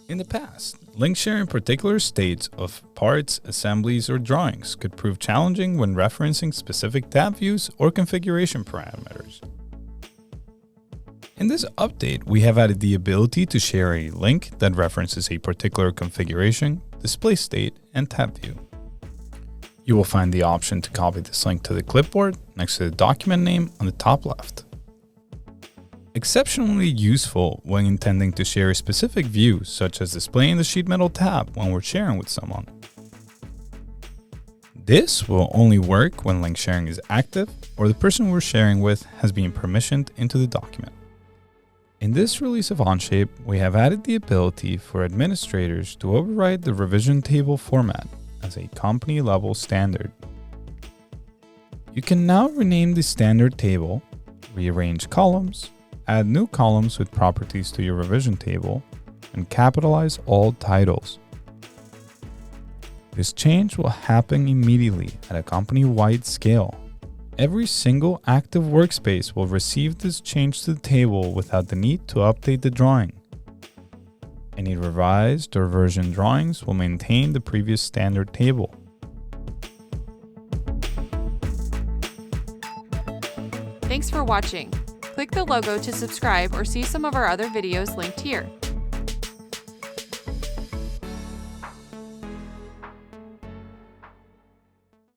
In the past, link sharing particular states of parts, assemblies, or drawings could prove challenging when referencing specific tab views or configuration parameters. In this update, we have added the ability to share a link that references a particular configuration, display state, and tab view. You will find the option to copy this link to the clipboard next to the document name on the top left. Exceptionally useful when intending to share a specific view, such as displaying the sheet metal tab when we're sharing with someone. This will only work when link sharing is active or the person we're sharing with has been permissioned into the document. In this release of Onshape, we have added the ability for administrators to override the revision table format as a company-level standard. You can now rename the standard table, rearrange columns, add new columns with properties to your revision table, and capitalize all titles. This change will happen immediately at a company-wide scale. Every single active workspace will receive this change to the table without the need to update the drawing. Any revised or versioned drawings will maintain the previous standard table. Thanks for watching. Click the logo to subscribe or see some of our other videos linked here.